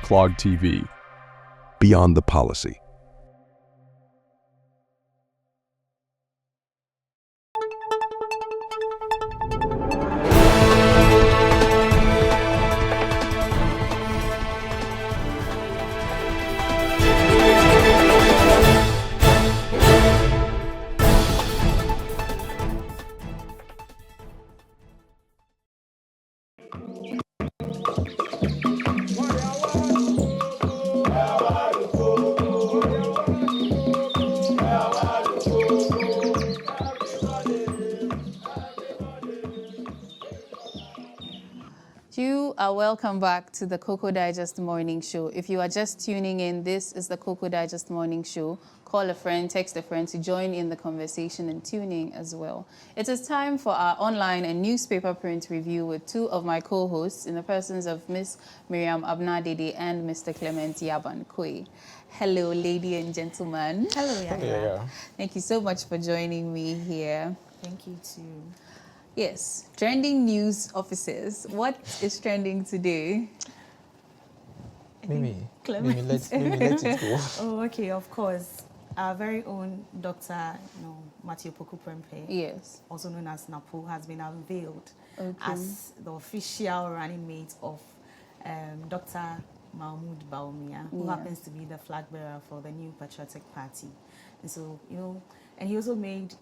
Clog TV. Beyond the policy. You are welcome back to the Cocoa Digest Morning Show. If you are just tuning in, this is the Cocoa Digest Morning Show. Call a friend, text a friend to join in the conversation and tune in as well. It is time for our online and newspaper print review with two of my co-hosts in the persons of Miss Miriam Abnadede and Mr. Clement Yabankwe. Hello, lady and gentlemen. Hello, Yaya. Yeah. Thank you so much for joining me here. Thank you too. Yes, trending news officers. What is trending today? Mimi, Clement. let it go. Oh, okay, of course. Our very own Dr. Matthew Poku Prempe, Yes. also known as Napo, has been unveiled Okay. as the official running mate of Dr. Mahmoud Baumia, who happens to be the flag bearer for the New Patriotic Party. And so, and he also made,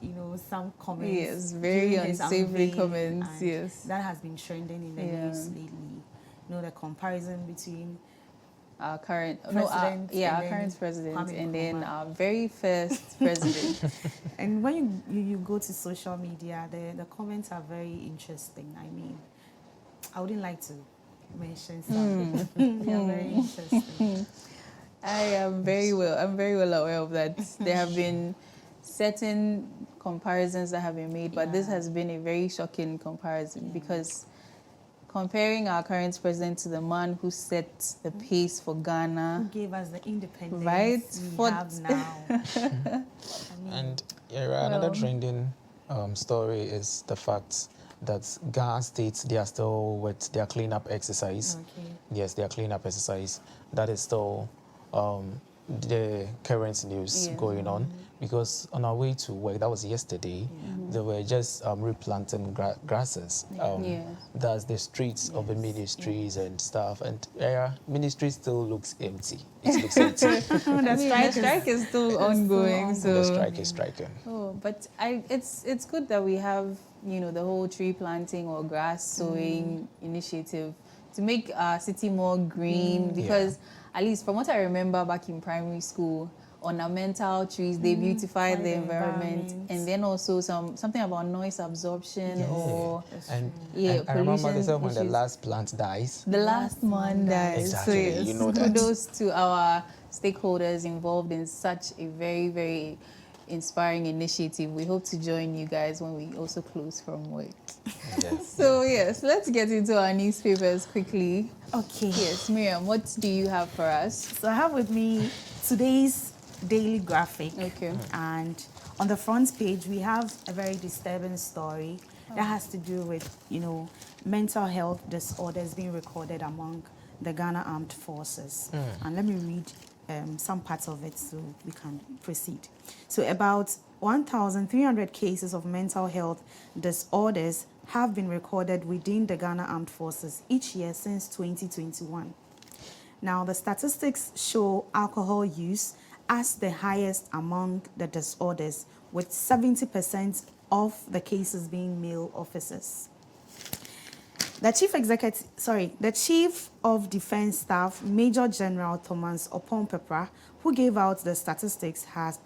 some comments. Yes, very during his unsavory unveiling, comments, and yes. that has been trending in the news lately. The comparison between Our current president, our current president, Kwame and then Nkrumah. our very first president. And when you go to social media, the comments are very interesting. I mean, I wouldn't like to mention something. They are very interesting. I'm very well aware of that. There have been certain comparisons that have been made, but this has been a very shocking comparison because comparing our current president to the man who set the pace for Ghana, Who gave us the independence right? we have now. And another trending story is the fact that Ghana states they are still with their cleanup exercise. Okay. Yes, their cleanup exercise. That is still the current news going on, because on our way to work, that was yesterday, they were just replanting grasses. That's the streets of the ministries and stuff, and ministry still looks empty. It looks empty. The strike is still ongoing. So The strike is striking. Oh, but it's good that we have the whole tree planting or grass sowing initiative to make our city more green, because at least from what I remember back in primary school, ornamental trees, they beautify the environment, and then also something about noise absorption or And I pollution remember the time when the issues. last plant dies. The last one dies. Exactly, So yes, you know that. kudos to our stakeholders involved in such a very, very inspiring initiative. We hope to join you guys when we also close from work. Yes. So yes, let's get into our newspapers quickly. Okay. Yes, Miriam, what do you have for us? So I have with me today's daily graphic. Okay. And on the front page, we have a very disturbing story that has to do with, mental health disorders being recorded among the Ghana Armed Forces. And let me read some parts of it so we can proceed. So about 1,300 cases of mental health disorders have been recorded within the Ghana Armed Forces each year since 2021. Now, the statistics show alcohol use as the highest among the disorders, with 70% of the cases being male officers. The Chief of Defense Staff, Major General Thomas Opompepra, who gave out the statistics, has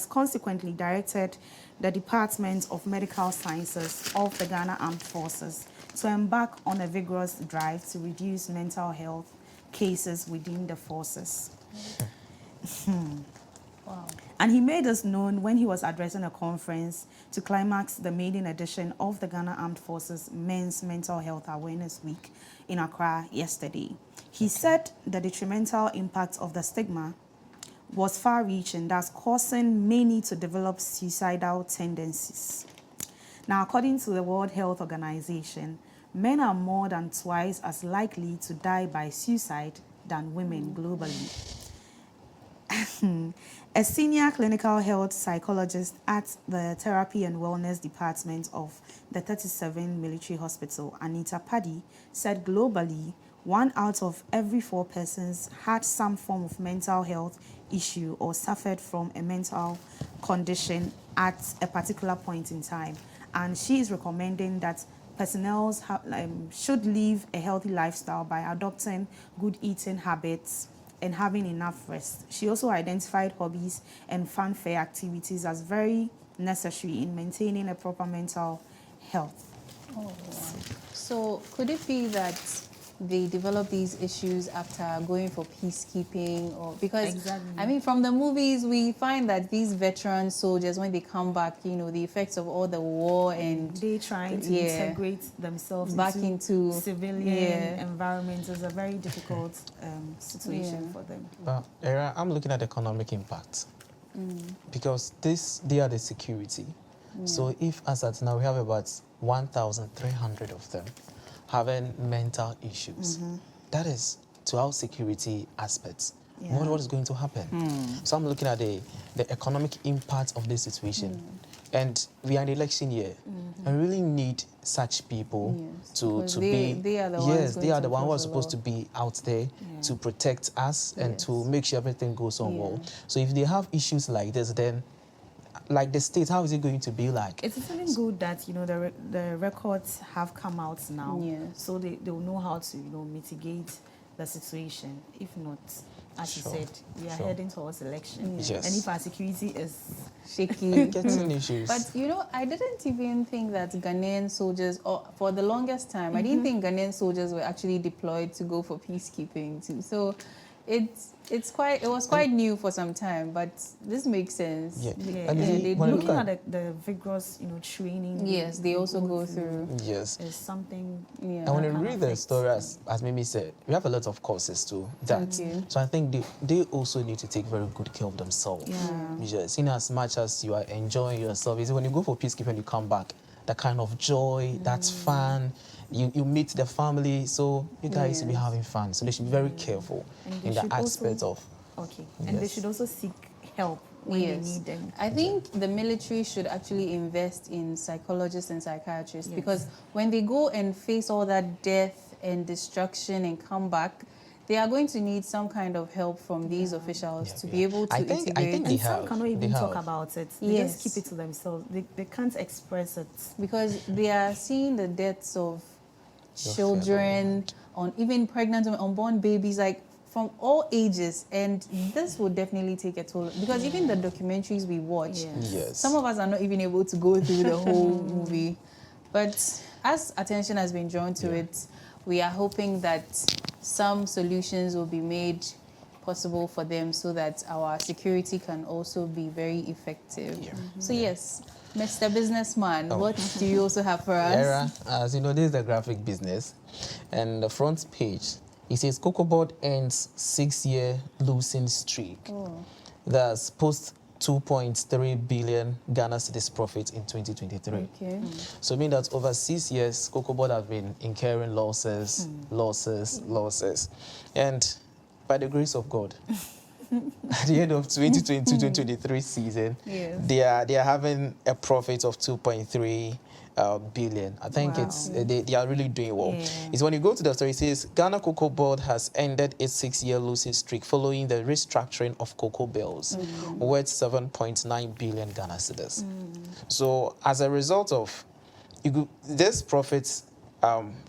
consequently directed the Department of Medical Sciences of the Ghana Armed Forces to embark on a vigorous drive to reduce mental health cases within the forces. Wow. And he made this known when he was addressing a conference to climax the maiden edition of the Ghana Armed Forces Men's Mental Health Awareness Week in Accra yesterday. He said the detrimental impact of the stigma was far-reaching, thus causing many to develop suicidal tendencies. Now, according to the World Health Organization, men are more than twice as likely to die by suicide than women globally. A senior clinical health psychologist at the Therapy and Wellness Department of the 37 Military Hospital, Anita Paddy, said globally, 1 out of every 4 persons had some form of mental health issue or suffered from a mental condition at a particular point in time. And she is recommending that personnel should live a healthy lifestyle by adopting good eating habits and having enough rest. She also identified hobbies and fanfare activities as very necessary in maintaining a proper mental health. Oh, wow. So could it be that they develop these issues after going for peacekeeping, or because Exactly. I mean, from the movies we find that these veteran soldiers, when they come back, you know, the effects of all the war and They trying to integrate themselves back into civilian environments is a very difficult situation for them. But Era, I'm looking at economic impact because they are the security. So if as at now we have about 1,300 of them having mental issues, that is to our security aspects. What is going to happen? So I'm looking at the economic impact of this situation. And we are in the election year, and we really need such people to be. They are the ones. They are the ones who are supposed to be out there to protect us and to make sure everything goes on well. So if they have issues like this, then like the state, how is it going to be like? It's feeling good that, you know, the records have come out now, so they will know how to, you know, mitigate the situation. If not, as you said, we are heading towards election, and if our security is shaky, getting issues. But you know, I didn't even think that Ghanaian soldiers, or for the longest time, I didn't think Ghanaian soldiers were actually deployed to go for peacekeeping too. So it was quite new for some time, but this makes sense. Looking at the vigorous, you know, training. Yes, they also go through. Yes, is something. And when you read the story, as Mimi said, we have a lot of courses to that. So I think they also need to take very good care of themselves. Yes, in as much as you are enjoying yourself, is when you go for peacekeeping and you come back, that kind of joy, that's fun. You meet the family, so you guys should be having fun. So they should be very careful in the aspect of. And they should also seek help when they need them. I think the military should actually invest in psychologists and psychiatrists because when they go and face all that death and destruction and come back, they are going to need some kind of help from these officials to be able to integrate. I think they have. Some cannot even talk about it. They just keep it to themselves. They can't express it. Because they are seeing the deaths of children, on even pregnant and unborn babies, like from all ages, and this will definitely take a toll. Because even the documentaries we watch, some of us are not even able to go through the whole movie. But as attention has been drawn to it, we are hoping that some solutions will be made possible for them so that our security can also be very effective. So yes, Mr. Businessman, what do you also have for us? Era, as you know, this is the graphic business, and the front page, it says CocoBoard ends 6-year losing streak. That's post 2.3 billion Ghana cedis profit in 2023. So I mean that over 6 years, CocoBoard have been incurring losses, losses. And by the grace of God, at the end of 2022-2023 season, they are having a profit of 2.3 billion. I think they are really doing well. It's when you go to the story, it says Ghana Cocoa Board has ended its 6-year losing streak following the restructuring of cocoa bills worth 7.9 billion Ghana cedis. So as a result of this profits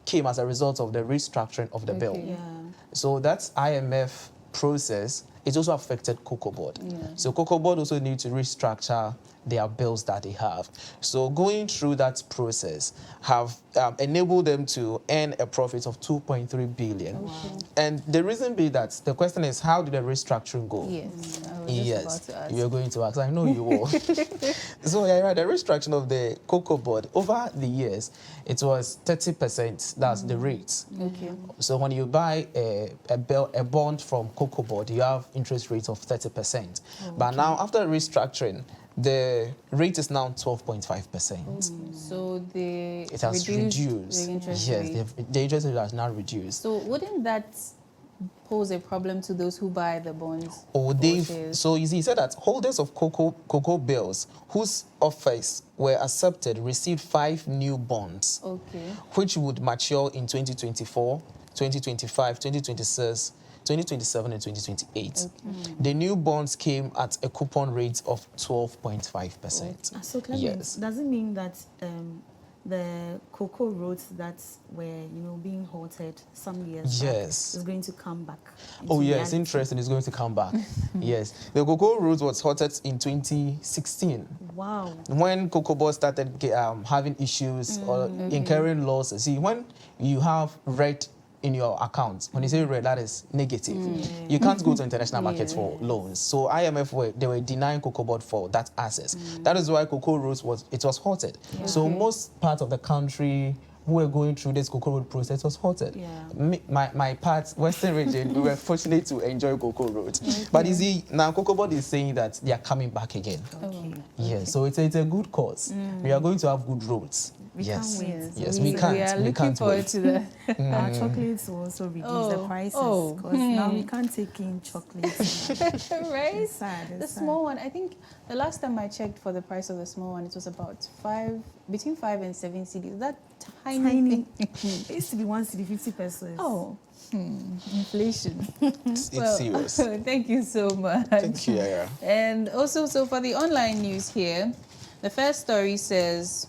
came as a result of the restructuring of the bill. So that's IMF process. It also affected Cocoa Board. So Cocoa Board also need to restructure their bills that they have. So going through that process have enabled them to earn a profit of 2.3 billion. And the reason being that the question is, how did the restructuring go? I was just about to ask. You're going to ask. I know you will. So the restructuring of the Cocoa Board, over the years, it was 30%. That's the rate. So when you buy a bond from Cocoa Board, you have interest rates of 30%. But now, after restructuring, the rate is now 12.5%. So it has reduced. The interest yes, rate. the interest rate has now reduced. So wouldn't that pose a problem to those who buy the bonds? Or or they've, shares? so you see, he said that holders of cocoa bills whose offers were accepted received 5 new bonds, Okay. which would mature in 2024, 2025, 2026, 2027, and 2028. The new bonds came at a coupon rate of 12.5%. So Clement, Yes. does it mean that the cocoa roads that were, being halted some years back Yes. is going to come back? Oh, into yes, reality? interesting. It's going to come back. Yes. The cocoa route was halted in 2016. Wow. When Cocoa Board started having issues or incurring losses. See, when you have red in your account, when you say red, that is negative. You can't go to international markets for loans. So IMF they were denying Cocoa Board for that access. That is why Cocoa Roads was halted. So most parts of the country who were going through this cocoa road process was halted. Yeah. My part, Western region, we were fortunate to enjoy cocoa roads. But you see, now Cocoa Board is saying that they are coming back again. Okay. Yes, so it's a good cause. We are going to have good roads. We Yes. can't wait. Yes, we are looking can't forward wait. to that. Our chocolates will also reduce the prices because now we can't take in chocolates. Right? It's sad. The small one, I think the last time I checked for the price of the small one, it was about between 5 and 7 cedis. That tiny thing. It used to be 1 cedi, 50 pesos. Oh, inflation. It's serious. Thank you so much. Thank you, Yaya. And also, so for the online news here, the first story says,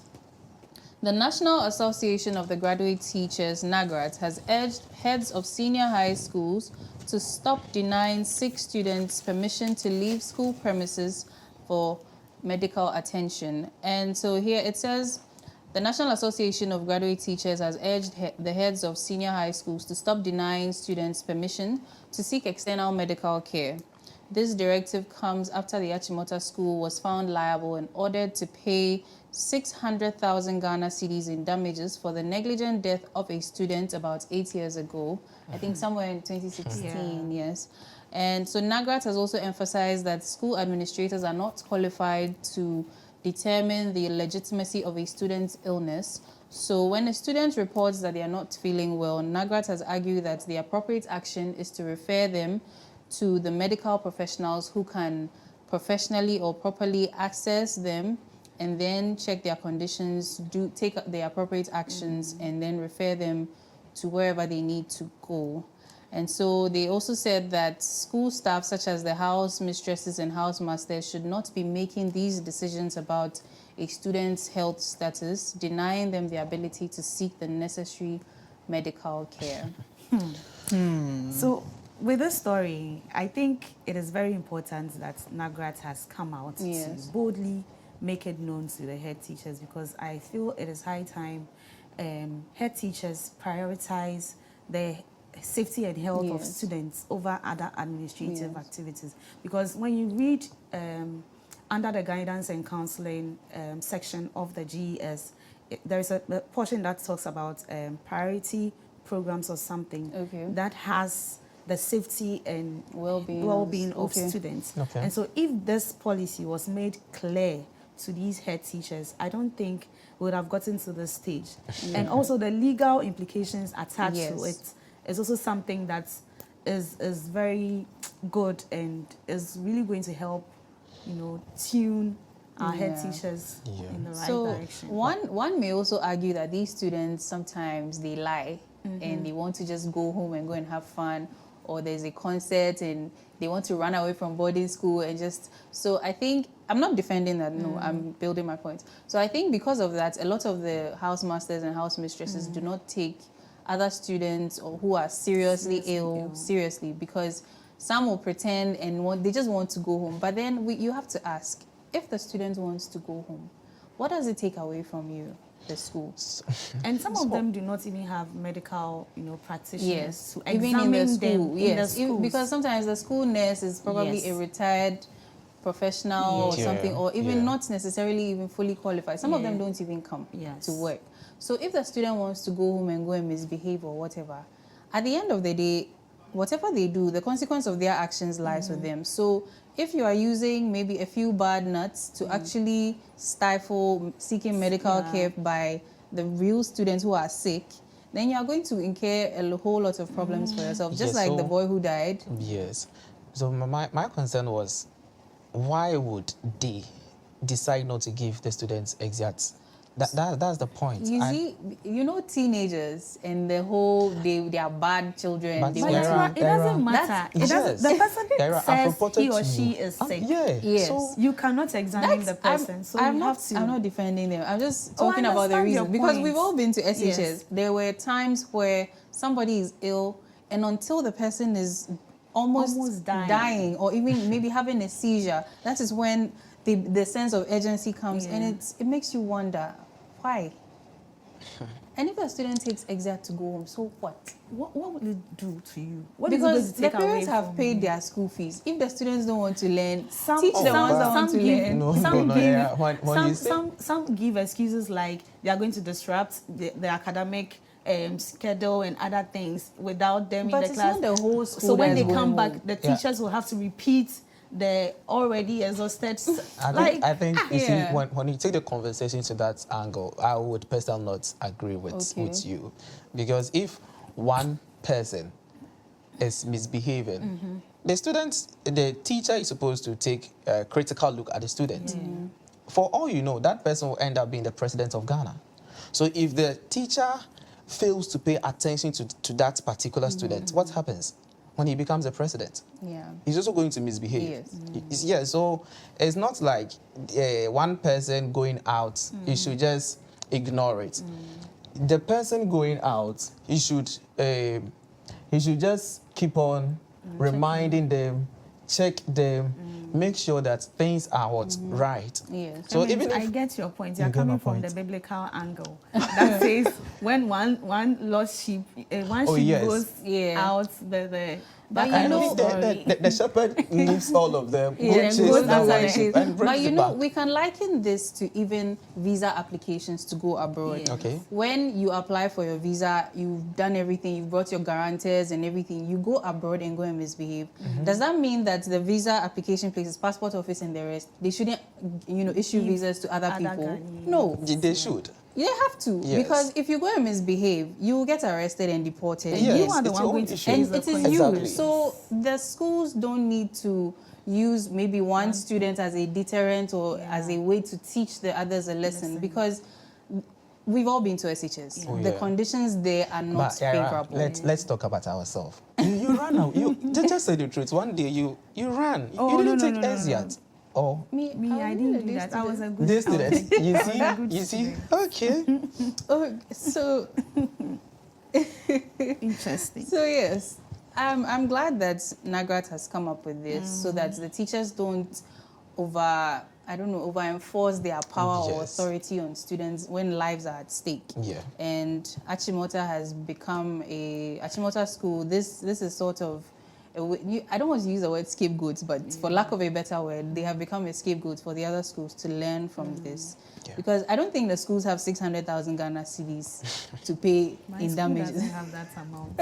the National Association of the Graduate Teachers, NAGRAT, has urged heads of senior high schools to stop denying sick students permission to leave school premises for medical attention. And so here it says, the National Association of Graduate Teachers has urged the heads of senior high schools to stop denying students permission to seek external medical care. This directive comes after the Achimota School was found liable and ordered to pay 600,000 Ghana cedis in damages for the negligent death of a student about 8 years ago. I think somewhere in 2016, yes. And so NAGRAT has also emphasized that school administrators are not qualified to determine the legitimacy of a student's illness. So when a student reports that they are not feeling well, NAGRAT has argued that the appropriate action is to refer them to the medical professionals who can professionally or properly assess them and then check their conditions, take the appropriate actions, and then refer them to wherever they need to go. And so they also said that school staff, such as the house mistresses and house masters, should not be making these decisions about a student's health status, denying them the ability to seek the necessary medical care. So with this story, I think it is very important that NAGRAT has come out to boldly make it known to the head teachers, because I feel it is high time head teachers prioritize the safety and health of students over other administrative activities. Because when you read under the guidance and counseling section of the GES, there is a portion that talks about priority programs or something that has the safety and well-being of students. And so if this policy was made clear to these head teachers, I don't think we would have gotten to this stage. And also the legal implications attached to it is also something that is very good and is really going to help, tune our head teachers in the right direction. One may also argue that these students sometimes they lie and they want to just go home and go and have fun, or there's a concert and they want to run away from boarding school and just... So I think, I'm not defending that, no, I'm building my point. So I think because of that, a lot of the house masters and house mistresses do not take other students or who are seriously ill seriously, because some will pretend and they just want to go home. But then you have to ask, if the student wants to go home, what does it take away from you? The schools. And some of them do not even have medical, practitioners to even examine in the school, them in the schools. because sometimes the school nurse is probably a retired professional or something, or even not necessarily even fully qualified. Some of them don't even come to work. So if the student wants to go home and go and misbehave or whatever, at the end of the day, whatever they do, the consequence of their actions lies with them. So if you are using maybe a few bad nuts to actually stifle seeking medical care by the real students who are sick, then you are going to incur a whole lot of problems for yourself, just Yes, like so- the boy who died. Yes. So my concern was, why would they decide not to give the students exams? That's the point. You see, you know, teenagers and the whole they are bad children. But They But want there to- are- it doesn't matter. That's- It doesn't. Yes. The person There are says Afro-Potter he or too. she is sick. Yeah. Yes. So You cannot examine the person, so I'm you not. have to. I'm not defending them. I'm just Oh, I talking about the understand your reason because point. we've all been to SHS. Yes. There were times where somebody is ill, and until the person is almost dying. or even maybe having a seizure, that is when the sense of urgency comes, and Yeah. it makes you wonder why. And if a student takes exam to go home, so what? What will it do to you? What is it Because going to the take parents away have from paid you? their school fees. If the students don't want to learn, Some, teach the ones that want to learn. Some give excuses like they are going to disrupt the academic schedule and other things without them But in the it's class. not the whole school So when that's they come going back, home. the Yeah. teachers will have to repeat the already exhausted. I think you see, Yeah. when you take the conversation to that angle, I would personally not agree with Okay. you, because if one person is misbehaving, the teacher is supposed to take a critical look at the student. For all you know, that person will end up being the president of Ghana. So if the teacher fails to pay attention to that particular student, what happens when he becomes the president? Yeah. He's also going to misbehave. Yes. Yeah, so it's not like one person going out, you should just ignore it. The person going out, he should just keep on reminding them, check them, make sure that things are right. Yes. So I mean, even I if get your point. You You're get my coming from point. the biblical angle that says when one lost sheep, one Oh, sheep yes. goes Yeah. out, But that you kind know- of story. the shepherd leaves all of them, Yeah, go and chase goes that outside one sheep chase. and brings But you it know, back. we can liken this to even visa applications to go abroad. Yes. Okay. When you apply for your visa, you've done everything, you've brought your guarantors and everything, you go abroad and go and misbehave. Does that mean that the visa application places, passport office and the rest, they shouldn't, issue Give visas to other people? Ghanaians. No. They should. You have to. Yes. Because if you go and misbehave, you will get arrested and deported. And Yes, you are the it's one your going own to issue. face And the it is Exactly. you. So the schools don't need to use maybe one student as a deterrent or as a way to teach the others a lesson, because we've all been to SHS. Oh, The yeah. conditions there are not But Yara, favorable. let's talk about ourselves. You ran out. You just say the truth. One day you ran. Oh, you didn't no, take no, no, S no. yet. Oh, Me, I didn't do that. I was a good this student. You I was a see, good you see. student. Okay. Oh, so Interesting. So yes, I'm glad that NAGRAT has come up with this so that the teachers don't over-enforce their power or Yes. authority on students when lives are at stake. Yeah. And Achimota has become Achimota school. This is sort of I don't want to use the word scapegoats, but for lack of a better word, they have become a scapegoat for the other schools to learn from this. Yeah. Because I don't think the schools have 600,000 Ghana cedis to pay My in school damages. doesn't have that amount.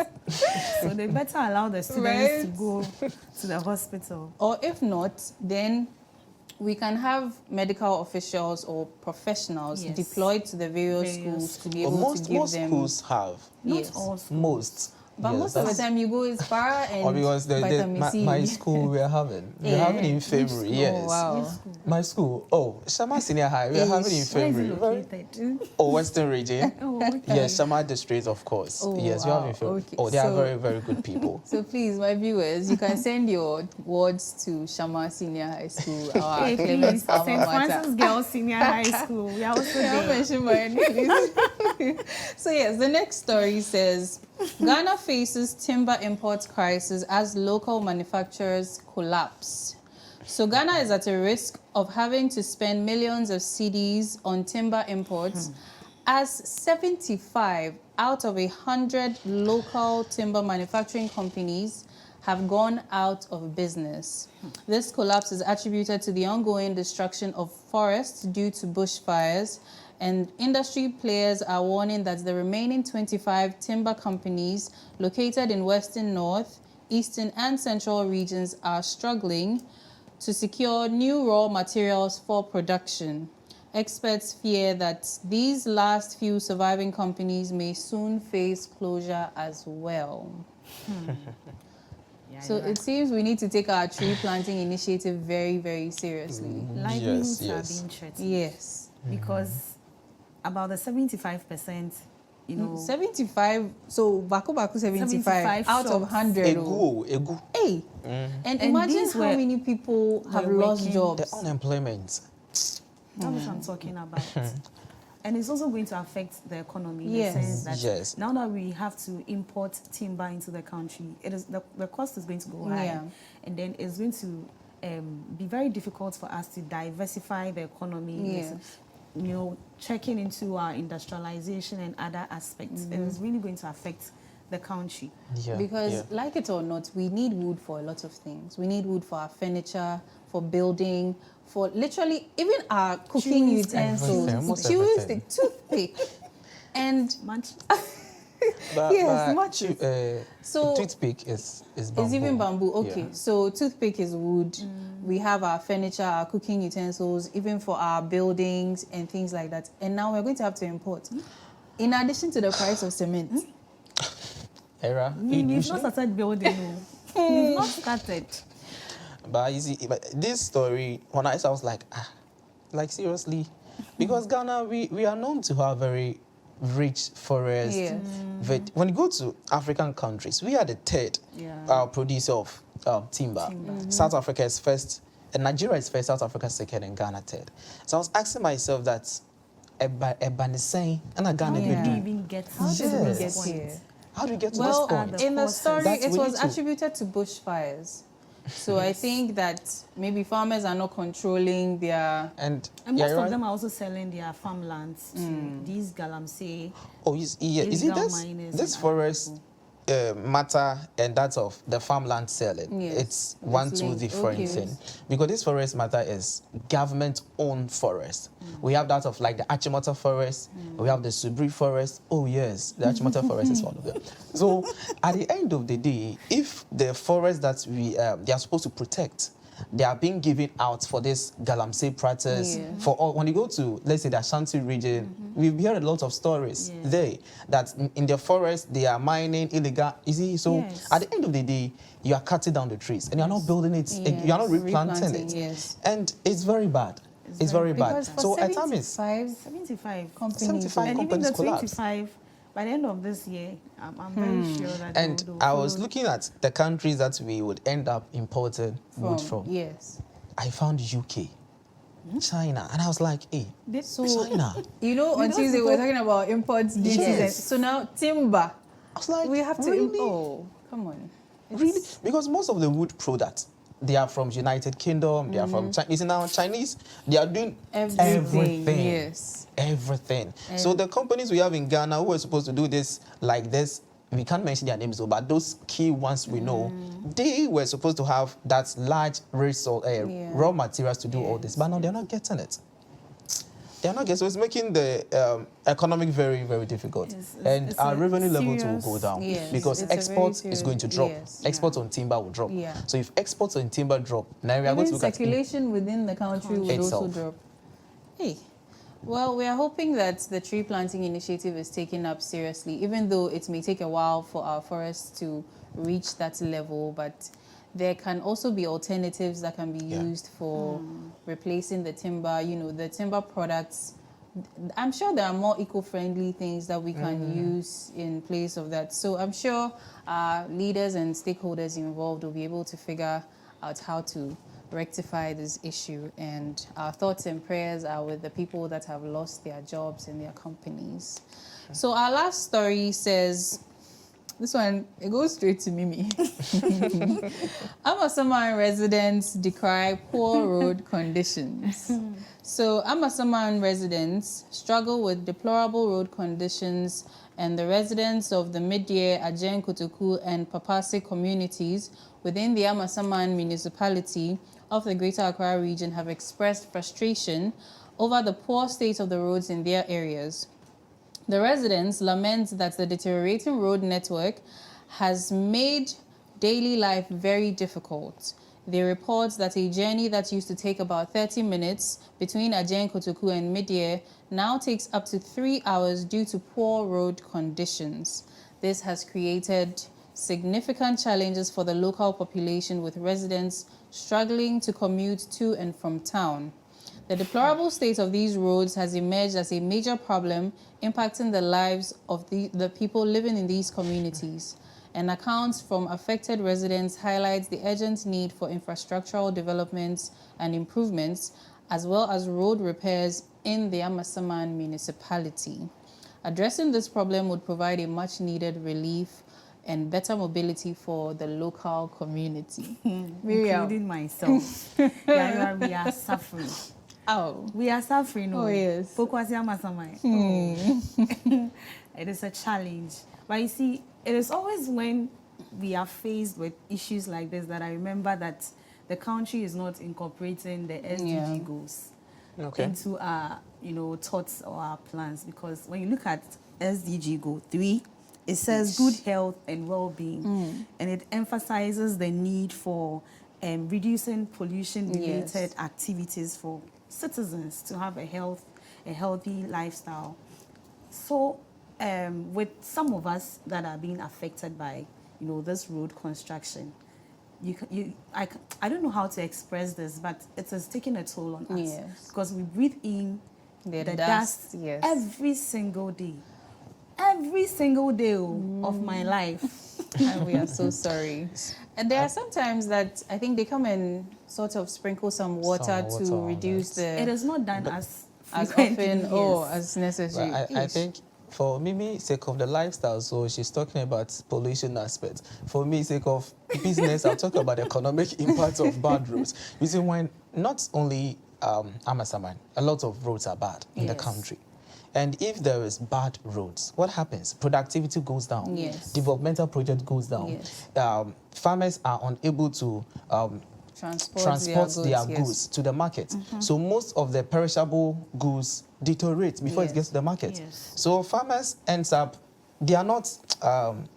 So they better allow the students Right? to go to the hospital. Or if not, then we can have medical officials or professionals Yes. deployed to the various Various schools to be Well, able to give most them. schools have. Not Yes. all schools. Most. But Yes, most of the that's- time you go is para and Or because vitamin C. my school we're having infirmary. Yes. Oh, wow. Which school? My school. Oh, Shama Senior High. We're having Ish. Where is infirmary. it located? Oh, Western region. Oh, okay. Yes, Shama District, of course. Oh, yes, we wow. have infirmary. Okay, Oh, they are so- very, very good people. So please, my viewers, you can send your words to Shama Senior High School, our Hey, Clemens please, alma St. mater. Francis Girls Senior High School. We are also Don't there. mention mine, please. So yes, the next story says Ghana faces timber import crisis as local manufacturers collapse. So Ghana is at a risk of having to spend millions of cedis on timber imports as 75 out of 100 local timber manufacturing companies have gone out of business. This collapse is attributed to the ongoing destruction of forests due to bushfires, and industry players are warning that the remaining 25 timber companies located in Western, North, Eastern and Central regions are struggling to secure new raw materials for production. experts fear that these last few surviving companies may soon face closure as well. Yeah, So you're it right. seems we need to take our tree planting initiative very, very seriously. Livelihoods Yes, are yes. being threatened. Yes. Because about the 75%, you know, 75, so Baku 75, 75 out of shops. 100. Oh. Egu. Hey, and And imagine these how were- many people have were lost working- jobs. The unemployment. that's what I'm talking about. And it's also going to affect the economy in Yes. the sense that Yes. now that we have to import timber into the country, it is the cost is going to go high, Yeah. and then it's going to be very difficult for us to diversify the economy. Yes. You know, checking into our industrialization and other aspects, it is really going to affect the country. Yeah. Because, yeah. like it or not, we need wood for a lot of things. We need wood for our furniture, for building, for literally even our cooking Chewing utensils, Everything, almost chewing everything. stick, toothpick, and Much yes, matches. So- Toothpick is bamboo. it's even bamboo. Okay, Yeah. so toothpick is wood. We have our furniture, our cooking utensils, even for our buildings and things like that. And now we're going to have to import. In addition to the price of cement. Era. we've not started building. No. We've not started. But you see, but this story, when I saw, I was like seriously, because Ghana, we are known to have very rich forest. Yes. When you go to African countries, we are the third Yeah. producer of timber. South Africa is first, and Nigeria is first, South Africa second, and Ghana third. So I was asking myself that, Ebanisei, and Ghana Yeah. we How do you do. even get How did we Yes. get this here? point? How do we get to Well, this point? in the That's story, we it was need to- attributed to bushfires. So I think that maybe farmers are not controlling their... And And yeah, most you're of right. them are also selling their farmlands to these galamsey. Oh, you see, illegal this miners this and forest matter and that of the farmland selling. Yes, It's one it's two linked. different Okay. thing because this forest matter is government-owned forest. We have that of like the Achimota forest. We have the Subri forest. Oh yes, the Achimota forest is one of them. So at the end of the day, if the forest that they are supposed to protect, they are being given out for this Galamsey practice. Yeah. For all, when you go to, let's say, the Ashanti region, we've heard a lot of stories Yeah. there that in the forest they are mining illegal. You see, so Yes. at the end of the day, you are cutting down the trees and you are not building it. You are not Yes, replanting it, yes. and it's very bad. It's very bad. Because for So at times, it's 75 75 companies... 75 and even companies the collapse. 25 by the end of this year, I'm very sure that And they will I was follow. looking at the countries that we would end up importing wood from. Yes. I found UK, China, and I was like, hey, So, China. you know, We on don't Tuesday we were support- talking about imports duties. Yes. So now timber, I was like, we have to... really? Oh, come on. Really? Because most of the wood products, they are from United Kingdom, they are from China. You see now, Chinese, they are doing Everything. Yes. Everything. So the companies we have in Ghana who are supposed to do this like this, we can't mention their names, though, but those key ones we know, they were supposed to have that large raw materials to do all this, but now they're not getting it. They're not getting, so it's making the economic very, very difficult. And it's our a revenue levels will serious- go down Yes, because it's a very exports is going to drop. serious- Exports on timber will drop. Yeah. So if exports on timber drop, now we are going to Even look at circulation within the country would also Itself. drop. Hey, well, we are hoping that the tree planting initiative is taken up seriously, even though it may take a while for our forests to reach that level, but there can also be alternatives that can be used for replacing the timber, you know, the timber products. I'm sure there are more eco-friendly things that we can use in place of that. So I'm sure leaders and stakeholders involved will be able to figure out how to rectify this issue. And our thoughts and prayers are with the people that have lost their jobs and their companies. So our last story says, this one, it goes straight to Mimi. Amasaman residents decry poor road conditions. So Amasaman residents struggle with deplorable road conditions, and the residents of the Mid-Year, Ajen Kotoku and Papase communities within the Amasaman municipality of the Greater Accra region have expressed frustration over the poor state of the roads in their areas. The residents lament that the deteriorating road network has made daily life very difficult. They report that a journey that used to take about 30 minutes between Ajen Kotoku and Midyear now takes up to 3 hours due to poor road conditions. This has created significant challenges for the local population, with residents struggling to commute to and from town. The deplorable state of these roads has emerged as a major problem impacting the lives of the people living in these communities. And accounts from affected residents highlights the urgent need for infrastructural developments and improvements, as well as road repairs in the Amasaman municipality. Addressing this problem would provide a much-needed relief and better mobility for the local community. Including myself. Yeah, we are suffering. Oh. We are suffering. Oh, yes. It is a challenge. But you see, it is always when we are faced with issues like this that I remember that the country is not incorporating the SDG goals into our, thoughts or our plans. Because when you look at SDG goal 3, it says good health and well-being, and it emphasizes the need for reducing pollution-related activities for citizens to have a healthy lifestyle. So, with some of us that are being affected by, this road construction, I don't know how to express this, but it has taken a toll on us because we breathe in the dust every single day. Every single day of my life. And we are so sorry. And there are some times that I think they come and sort of sprinkle some water to reduce the... It is not done as often or as necessary. I think for Mimi, sake of the lifestyle, so she's talking about pollution aspect. For me, sake of business, I'll talk about the economic impact of bad roads. You see, when not only Amasaman, a lot of roads are bad in the country. And if there is bad roads, what happens? Productivity goes down. Developmental project goes down. Farmers are unable to transport their goods to the market. So most of the perishable goods deteriorate before it gets to the market. So farmers ends up, they are not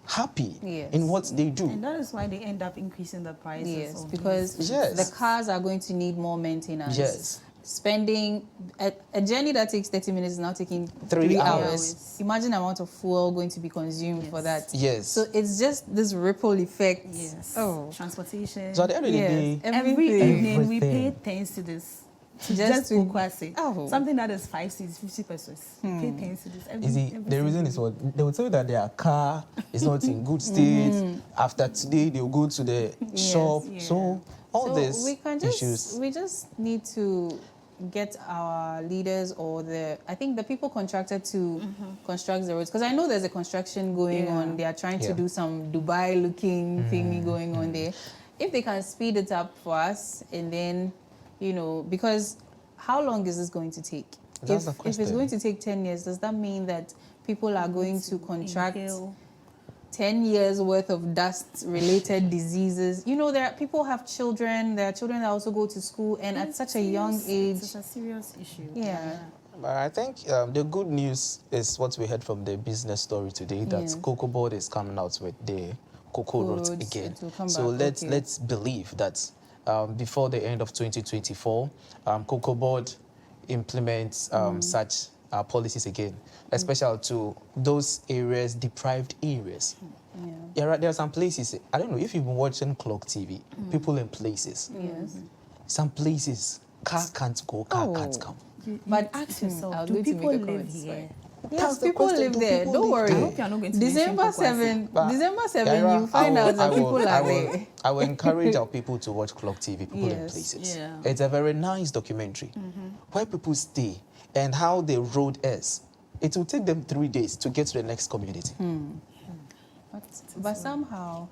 happy in what they do. And that is why they end up increasing the prices. Because the cars are going to need more maintenance. Spending a journey that takes 30 minutes is now taking 3 hours. Imagine the amount of fuel going to be consumed for that. So it's just this ripple effect. Transportation. So at the end of the day, every evening we pay 10 cedis just to Kwasi. Something that is 5 cedis, 50 pesos. We pay 10 cedis every the reason is what they will tell you that their car is not in good state. After today, they will go to the shop. So all these issues. We just need to get our leaders or I think the people contracted to construct the roads, because I know there's a construction going on. They are trying to do some Dubai-looking thingy going on there. If they can speed it up for us, and then, because how long is this going to take? If it's going to take 10 years, does that mean that people are going to contract 10 years worth of dust-related diseases? People have children. There are children that also go to school, and at such a young age. It's a serious issue. But I think the good news is what we heard from the business story today, that Cocoa Board is coming out with the cocoa roads again. So let's believe that before the end of 2024, Cocoa Board implements such policies again, especially to those areas, deprived areas. There are some places, I don't know if you've been watching Clock TV, people in places. Some places, car can't go, car can't come. But ask yourself, do people live here? Yes, people live there. Don't worry. I hope you're not going to December 7, you find out that people are there. I will encourage our people to watch Clock TV, people in places. It's a very nice documentary where people stay and how the road is. It will take them 3 days to get to the next community. But somehow...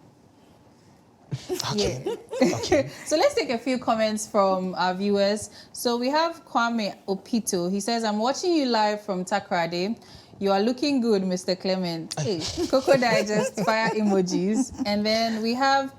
Okay. So let's take a few comments from our viewers. So we have Kwame Opito. He says, I'm watching you live from Takrade. You are looking good, Mr. Clement. Hey, Cocoa Digest, fire emojis. And then we have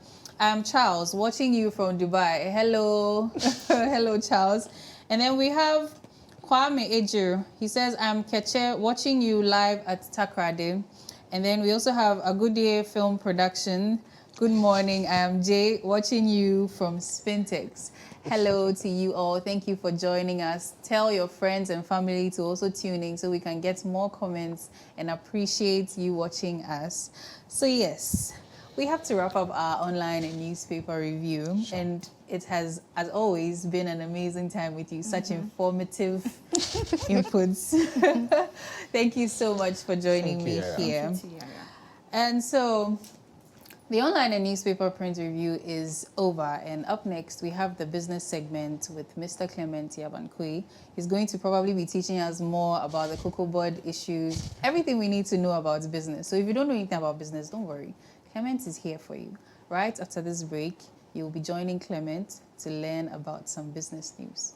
Charles watching you from Dubai. Hello. Hello, Charles. And then we have Kwame Ejir. He says, I'm Keche watching you live at Takrade. And then we also have A Good Day Film Production. Good morning. I am Jay, watching you from Spintex. Hello to you all. Thank you for joining us. Tell your friends and family to also tune in so we can get more comments and appreciate you watching us. So yes, we have to wrap up our online and newspaper review. Sure. And it has, as always, been an amazing time with you. Such informative inputs. Thank you so much for joining Thank me you, Yara. here. Thank you, Tiara. And so the online and newspaper print review is over, and up next we have the business segment with Mr. Clement Yabankui. He's going to probably be teaching us more about the cocoa board issues, everything we need to know about business. So if you don't know anything about business, don't worry. Clement is here for you. Right after this break, you'll be joining Clement to learn about some business news.